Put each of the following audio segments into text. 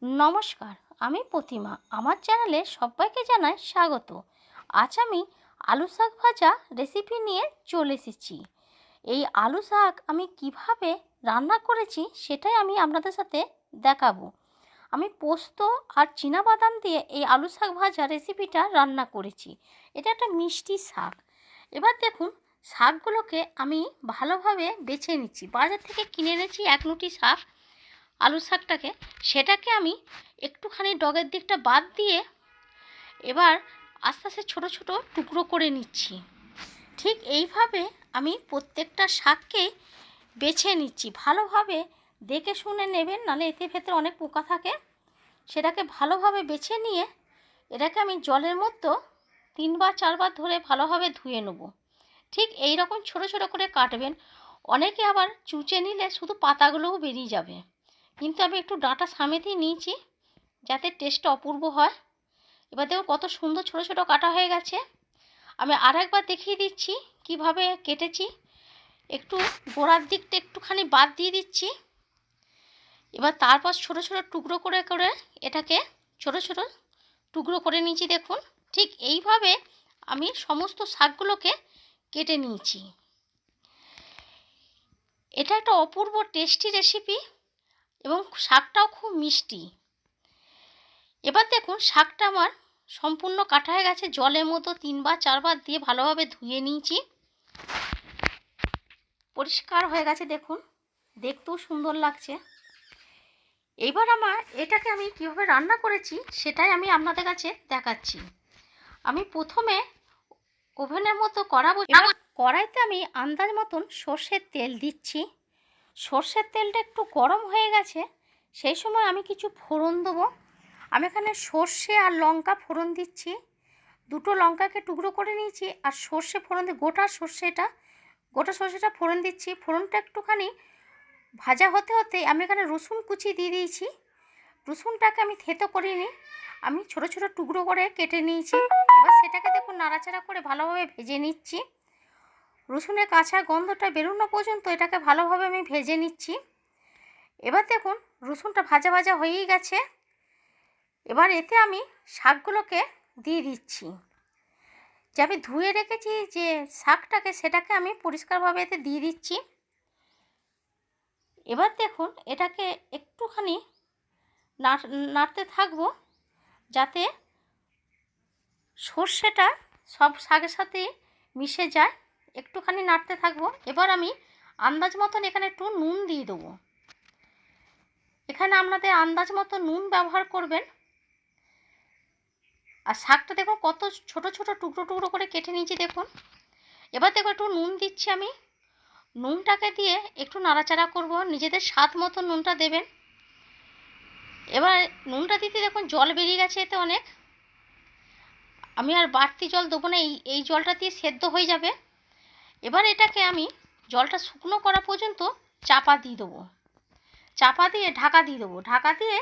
নমস্কার, আমি প্রতিমা। আমার চ্যানেলে সবাইকে জানাই স্বাগত। আজ আমি আলু শাক ভাজা রেসিপি নিয়ে চলে এসেছি। এই আলু শাক আমি কিভাবে রান্না করেছি সেটাই আমি আপনাদের সাথে দেখাবো। আমি পোস্ত আর চীনাবাদাম দিয়ে এই আলু শাক ভাজা রেসিপিটা রান্না করেছি। এটা একটা মিষ্টি শাক। এবার দেখুন, শাকগুলোকে আমি ভালোভাবে বেছে নিচ্ছি। বাজার থেকে কিনে এনেছি এক মুঠি শাক, আলু শাকটাকে। সেটাকে আমি একটুখানি ডগের দিকটা বাদ দিয়ে এবার আস্তে আস্তে ছোটো ছোটো টুকরো করে নিচ্ছি। ঠিক এইভাবে আমি প্রত্যেকটা শাককেই বেছে নিচ্ছি। ভালোভাবে দেখে শুনে নেবেন, নাহলে এতে ভেতরে অনেক পোকা থাকে। সেটাকে ভালোভাবে বেছে নিয়ে এটাকে আমি জলের মধ্যে 3-4 বার ধরে ভালোভাবে ধুয়ে নেব। ঠিক এই রকম ছোটো ছোটো করে কাটবেন। অনেকে আবার চুচে নিলে শুধু পাতাগুলোও বেরিয়ে যাবে, কিন্তু আমি একটু ডাঁটা সমেতই নিয়েছি যাতে টেস্টটা অপূর্ব হয়। এবার দেখো কত সুন্দর ছোটো ছোটো কাটা হয়ে গেছে। আমি আরেকবার দেখিয়ে দিচ্ছি কিভাবে কেটেছি। একটু গোড়ার দিকটা একটুখানি বাদ দিয়ে দিচ্ছি। এবার তারপর ছোটো ছোটো টুকরো করে করে এটাকে ছোটো ছোটো টুকরো করে নিয়েছি। দেখুন, ঠিক এইভাবে আমি সমস্ত শাকগুলোকে কেটে নিয়েছি। এটা একটা অপূর্ব টেস্টি রেসিপি এবং শাকটাও খুব মিষ্টি। এবার দেখুন, শাকটা আমার সম্পূর্ণ কাটা হয়ে গেছে। জলের মতো 3-4 বার দিয়ে ভালোভাবে ধুয়ে নিয়েছি। পরিষ্কার হয়ে গেছে, দেখুন, দেখতেও সুন্দর লাগছে। এইবার এটাকে আমি কীভাবে রান্না করেছি সেটাই আমি আপনাদের কাছে দেখাচ্ছি। আমি প্রথমে ওভেনের মতো কড়াবো। এবার কড়াইতে আমি আন্দাজ মতন সর্ষের তেল দিচ্ছি। সর্ষের তেলটা একটু গরম হয়ে গেছে, সেই সময় আমি কিছু ফোড়ন দেবো। আমি এখানে সর্ষে আর লঙ্কা ফোড়ন দিচ্ছি। 2টো লঙ্কাকে টুকরো করে নিয়েছি আর সর্ষে ফোড়ন দিয়ে গোটা সর্ষেটা ফোড়ন দিচ্ছি। ফোড়নটা একটুখানি ভাজা হতে হতে আমি এখানে রসুন কুচি দিয়ে দিয়েছি। রসুনটাকে আমি থেতো করিনি, আমি ছোট ছোট টুকরো করে কেটে নিয়েছি। এবার সেটাকে দেখুন নাড়াচাড়া করে ভালোভাবে ভেজে নিচ্ছি। রসুনের কাঁচা গন্ধটা বেরোনো পর্যন্ত এটাকে ভালোভাবে আমি ভেজে নিচ্ছি। এবার দেখুন রসুনটা ভাজা ভাজা হয়েই গেছে। এবার এতে আমি শাকগুলোকে দিয়ে দিচ্ছি। যে আমি ধুয়ে রেখেছি যে শাকটাকে, সেটাকে আমি পরিষ্কারভাবে এতে দিয়ে দিচ্ছি। এবার দেখুন এটাকে একটুখানি নাড়তে থাকবো যাতে সর্ষেটা সব শাকের সাথে মিশে যায়। একটুখানি নাড়তে থাকবো। এবার আমি আন্দাজ মতন এখানে একটু নুন দিয়ে দেবো। এখানে আপনাদের আন্দাজ মতো নুন ব্যবহার করবেন। আর শাকটা দেখুন কত ছোট ছোট টুকরো টুকরো করে কেটে নিয়েছি। দেখুন, এবার দেখো একটু নুন দিচ্ছি আমি। নুনটাকে দিয়ে একটু নাড়াচাড়া করব। নিজেদের স্বাদ মতো নুনটা দেবেন। এবার নুনটা দিতে দেখুন জল বেরিয়ে গেছে এতে অনেক। আমি আর বাড়তি জল দেবো না, এই জলটা দিয়ে সেদ্ধ হয়ে যাবে। এবার এটাকে আমি জলটা শুকনো করা পর্যন্ত চাপা দিয়ে দেবো। চাপা দিয়ে ঢাকা দিয়ে দেবো। ঢাকা দিয়ে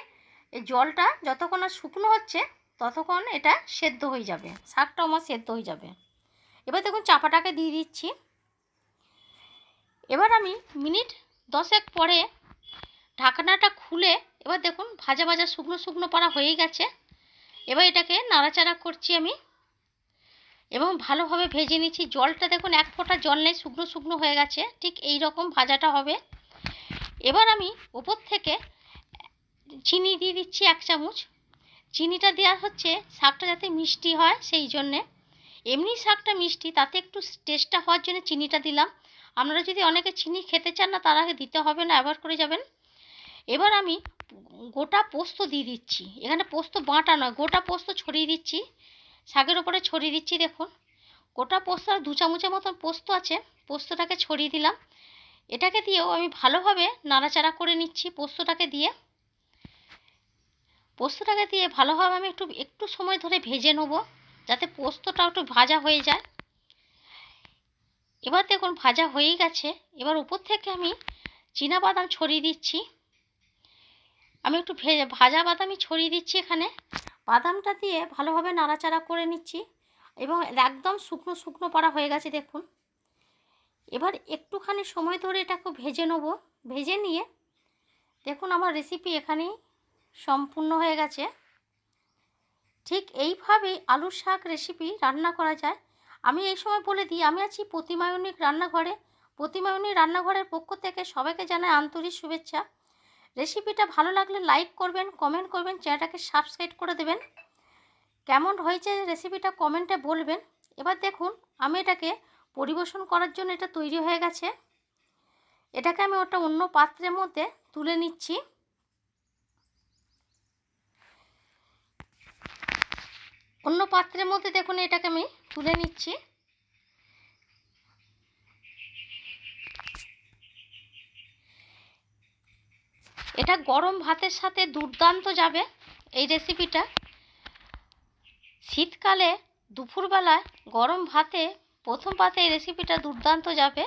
এই জলটা যতক্ষণ না শুকনো হচ্ছে ততক্ষণ এটা সেদ্ধ হয়ে যাবে, শাকটাও আমার সেদ্ধ হয়ে যাবে। এবার দেখুন চাপাটাকে দিয়ে দিচ্ছি। এবার আমি মিনিট 10 পরে ঢাকনাটা খুলে এবার দেখুন ভাজা ভাজা শুকনো শুকনো পাড়া হয়ে গেছে। এবার এটাকে নাড়াচাড়া করছি আমি এবং ভালোভাবে ভেজে নিচ্ছি। জলটা দেখুন এক ফোঁটা জল নেই, শুকনো শুকনো হয়ে গেছে। ঠিক এই রকম ভাজাটা হবে। এবার আমি ওপর থেকে চিনি দিয়ে দিচ্ছি 1 চামচ। চিনিটা দেওয়া হচ্ছে শাকটা যাতে মিষ্টি হয় সেই জন্যে। এমনি শাকটা মিষ্টি, তাতে একটু টেস্টটা হওয়ার জন্য চিনিটা দিলাম। আপনারা যদি অনেকে চিনি খেতে চান না, তার আগে দিতে হবে না, অ্যাভয়েড করে যাবেন। এবার আমি গোটা পোস্ত দিয়ে দিচ্ছি। এখানে পোস্ত বাটা নয়, গোটা পোস্ত ছড়িয়ে দিচ্ছি, শাকের ওপরে ছড়িয়ে দিচ্ছি। দেখুন গোটা পোস্ত 2 চামচের মতন পোস্ত আছে, পোস্তটাকে ছড়িয়ে দিলাম। এটাকে দিয়েও আমি ভালোভাবে নাড়াচাড়া করে নিচ্ছি। পোস্তটাকে দিয়ে ভালোভাবে আমি একটু সময় ধরে ভেজে নেব যাতে পোস্তটা একটু ভাজা হয়ে যায়। এবার দেখুন ভাজা হয়েই গেছে। এবার উপর থেকে আমি চীনাবাদাম ছড়িয়ে দিচ্ছি। আমি একটু ভাজা বাদামই ছড়িয়ে দিচ্ছি এখানে। বাদামটা দিয়ে ভালোভাবে নাড়াচাড়া করে নিচ্ছি এবং একদম শুকনো শুকনো পাড়া হয়ে গেছে দেখুন। এবার একটুখানি সময় ধরে এটাকে ভেজে নেব। ভেজে নিয়ে দেখুন আমার রেসিপি এখানেই সম্পূর্ণ হয়ে গেছে। ঠিক এইভাবেই আলু শাক রেসিপি রান্না করা যায়। আমি এই সময় বলে দিই, আমি আছি প্রতিমা ইউনিক রান্নাঘরে। প্রতিমা ইউনিক রান্নাঘরের পক্ষ থেকে সবাইকে জানাই আন্তরিক শুভেচ্ছা। রেসিপিটা ভালো লাগলে লাইক করবেন, কমেন্ট করবেন, চ্যানেলটাকে সাবস্ক্রাইব করে দেবেন। কেমন হয়েছে রেসিপিটা কমেন্টে বলবেন। এবার দেখুন আমি এটাকে পরিবেশন করার জন্য এটা তৈরি হয়ে গেছে। এটাকে আমি ওটা অন্য পাত্রের মধ্যে তুলে নিচ্ছি। অন্য পাত্রের মধ্যে দেখুন এটাকে আমি তুলে নিচ্ছি। এটা গরম ভাতের সাথে দুর্দান্ত যাবে এই রেসিপিটা। শীতকালে দুপুরবেলায় গরম ভাতে প্রথম পাতে এই রেসিপিটা দুর্দান্ত যাবে।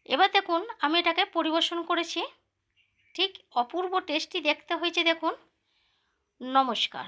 এবার দেখুন আমি এটাকে পরিবেশন করেছি, ঠিক অপূর্ব টেস্টি দেখতে হয়েছে দেখুন। নমস্কার।